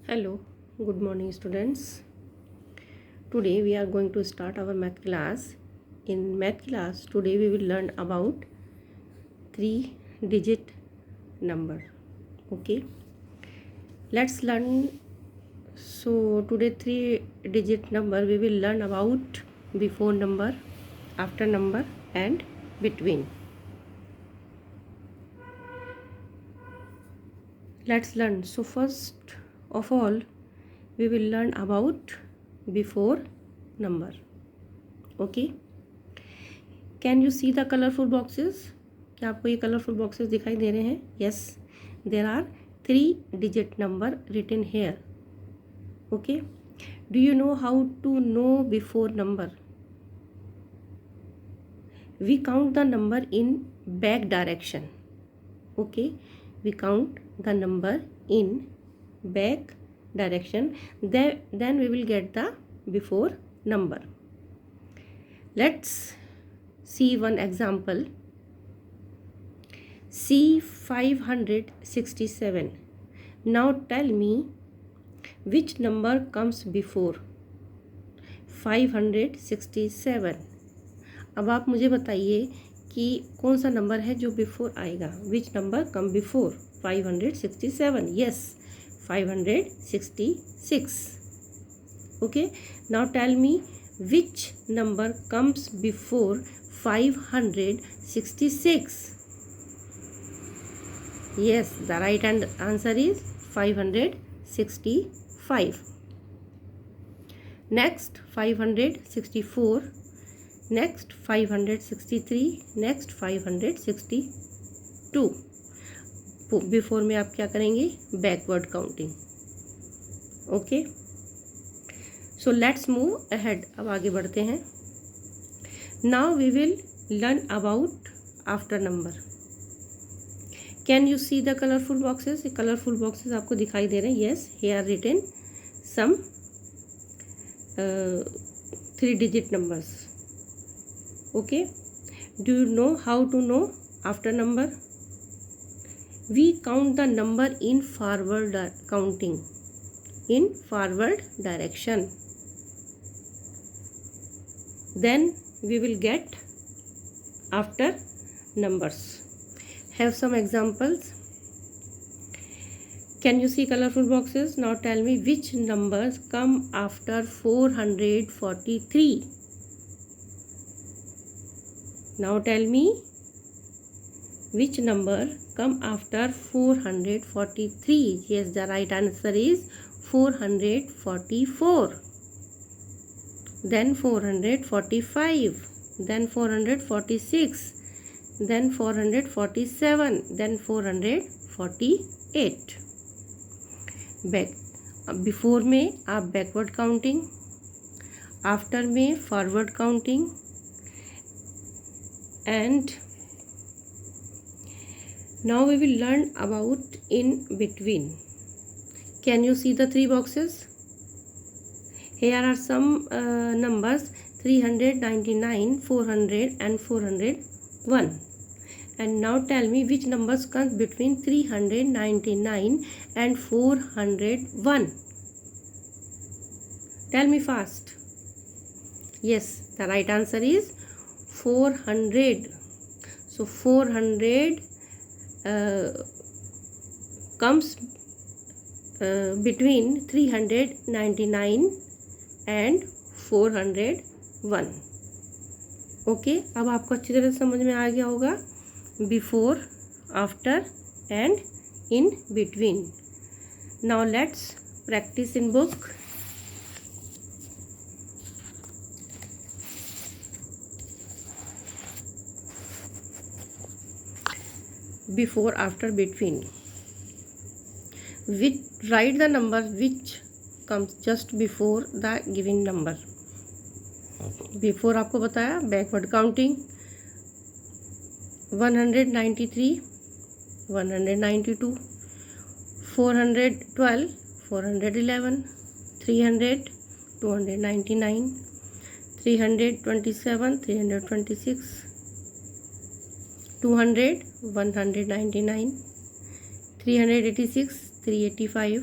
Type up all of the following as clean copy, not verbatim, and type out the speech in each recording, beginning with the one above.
Hello, good morning students. Today we are going to start our math class. In math class today we will learn about 3-digit number. Okay, let's learn. So today 3-digit number we will learn about before number, after number and between. Let's learn. So first of all we will learn about before number. Okay, can you see the colourful boxes? क्या आपको ये colourful boxes दिखाई दे रहे हैं? Yes, there are 3-digit number written here. Okay, do you know how to know before number? We count the number in back direction. Okay, we count the number in back direction, then we will get the before number. Let's see one example. C 567. Now tell me which number comes before 567. अब आप मुझे बताइए कि कौन सा number है जो before आएगा. Which number come before 567? Yes, 566. Okay, now tell me which number comes before 566? Yes, the right answer is 565. Next 564, next 563, next 562. Before में आप क्या करेंगे? Backward counting. Okay, so let's move ahead. अब आगे बढ़ते हैं. Now we will learn about after number. Can you see the colourful boxes? ये colourful boxes आपको दिखाई दे रहे हैं. Yes, here written some 3-digit numbers. Okay, do you know how to know after number? We count the number in forward counting, in forward direction. Then we will get after numbers. Have some examples. Can you see colorful boxes? Now tell me which numbers come after 443. Now tell me which number come after 443? Yes, the right answer is 444. Then 445. Then 446. Then 447. Then 448. Back. Before में आप backward counting, after में forward counting, and now we will learn about in between. Can you see the 3 boxes? Here are some numbers 399, 400 and 401. And now tell me which numbers comes between 399 and 401. Tell me fast. Yes, the right answer is 400. So 400 comes between 399 and 401. Okay, अब आपको अच्छी तरह समझ में आ गया होगा before, after and in between. Now let's practice in book. Before, after, between. Write the number which comes just before the given number. Before आपको बताया backward counting 193, 192, 412, 411, 300, 299, 327, 326, 200, 199, 386, 385,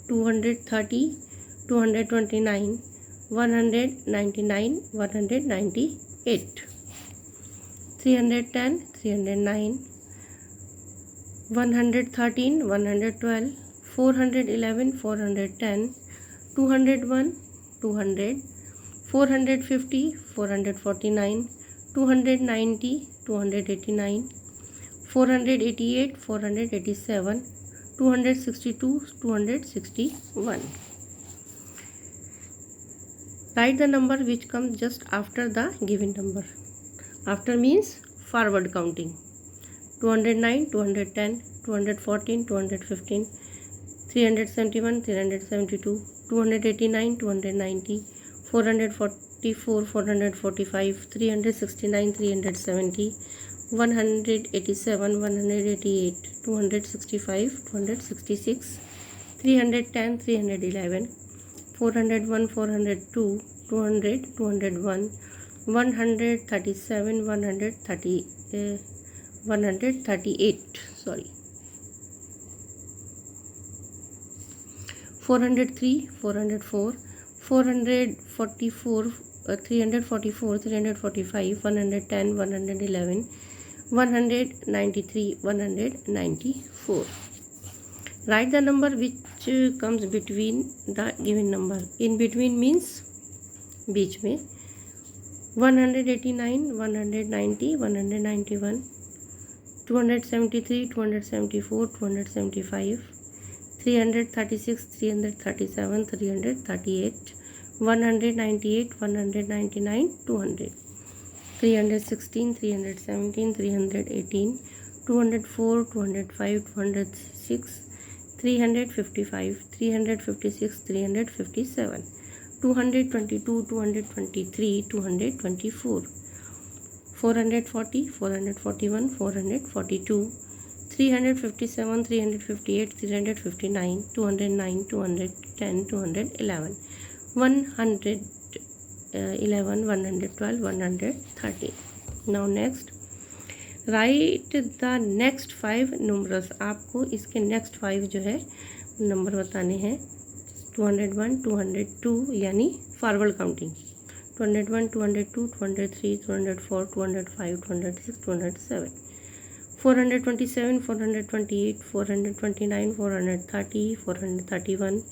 230, 229, 199, 198, 310, 309, 113, 112, 411, 410, 201, 200, 450, 449, 290, 289, 488, 487, 262, 261. Write the number which comes just after the given number. After means forward counting. 209, 210, 214, 215, 371, 372, 289, 290, 444, 445, 369, 370, 187, 188, 265, 266, 310, 311, 401, 402, 200, 201, 137, 138, sorry, 403, 404, 444, 344, 345, 110, 111, 193, 194. Write the number which comes between the given number. In between means बीच में 189, 190, 191, 273, 274, 275, 336, 337, 338, 198, 199, 200, 316, 317, 318, 204, 205, 206, 355, 356, 357, 222, 223, 224, 440, 441, 442, 357, 358, 359, 209, 210, 211, 111, 112, 113. Now next, right the next 5 numbers. आपको इसके next 5 जो है number बताने हैं. 201, 202 यानी forward counting. 201, 202, 203, 204, 205, 206, 207, 427, 428, 429, 430, 431,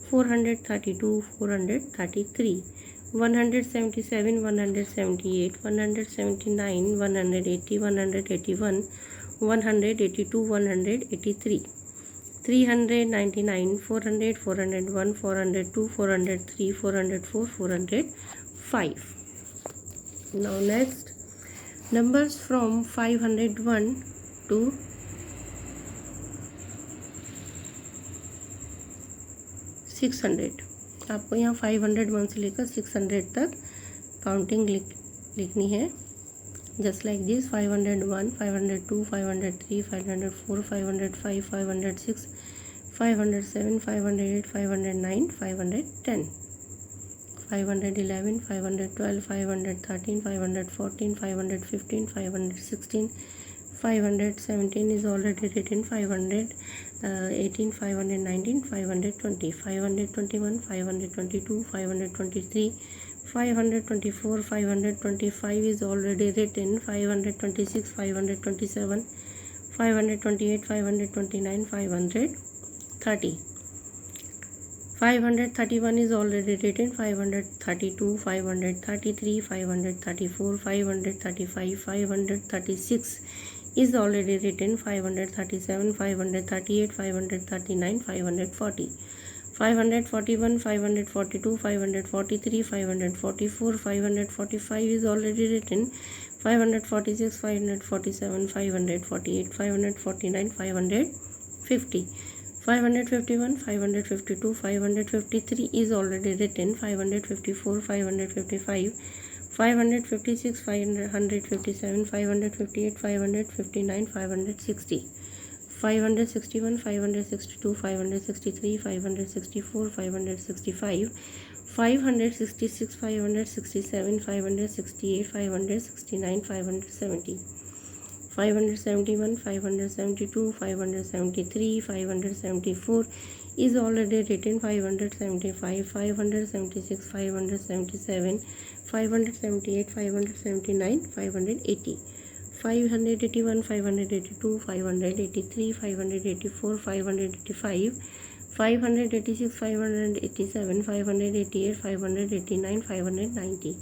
432, 433, 177, 178, 179, 180, 181, 182, 183, 399, 400, 401, 402, 403, 404, 405. Now next, numbers from 501 to 600. आपको यहाँ 501 से लेकर 600 तक काउंटिंग लिखनी है. Just like this. 501, 502, 503, 504, 505, 506, 507, 508, 509, 510, 511, 512, 513, 514, 515, 516, 517 is already written. 518, 519, 520, 521, 522, 523, 524, 525 is already written. 526, 527, 528, 529, 530. 531 is already written. 532, 533, 534, 535, 536 is already written. 537, 538, 539, 540, 541, 542, 543, 544, 545 is already written. 546, 547, 548, 549, 550, 551, 552, 553 is already written. 554, 555, 556, 557, 558, 559, 560, 561, 562, 563, 564, 565, 566, 567, 568, 569, 570, 571, 572, 573, 574 is already written. 575, 576, 577, 578, 579, 580, 581, 582, 583, 584, 585, 586, 587, 588, 589, 590,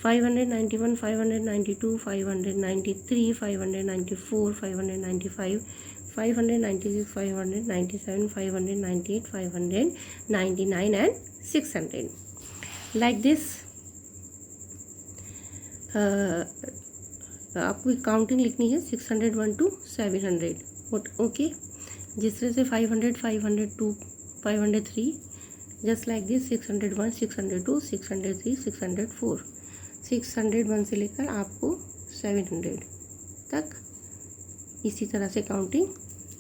591, 592, 593, 594, 595, 596, 597, 598, 599 and 600. Like this आपको counting लिखनी है 601 to 700. ओके, जिस तरह से 500, 502, 503, just like this 601, 602, 603, 604, 601 से लेकर आपको 700 तक इसी तरह से काउंटिंग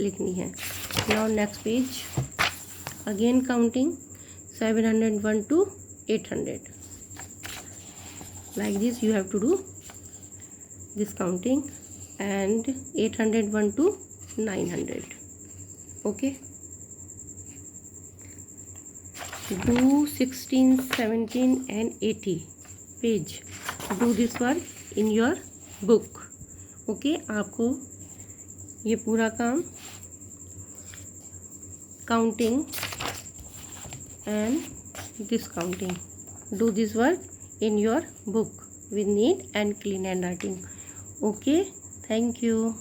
लिखनी है. Now next page, again counting 701 to 800. Like this you have to do this counting, and 801 to 900. Okay, do 16, 17 and 80 page. Do this work in your book. Okay, आपको ये पूरा काम counting and discounting, do this work in your book with neat and clean handwriting. Okay, thank you.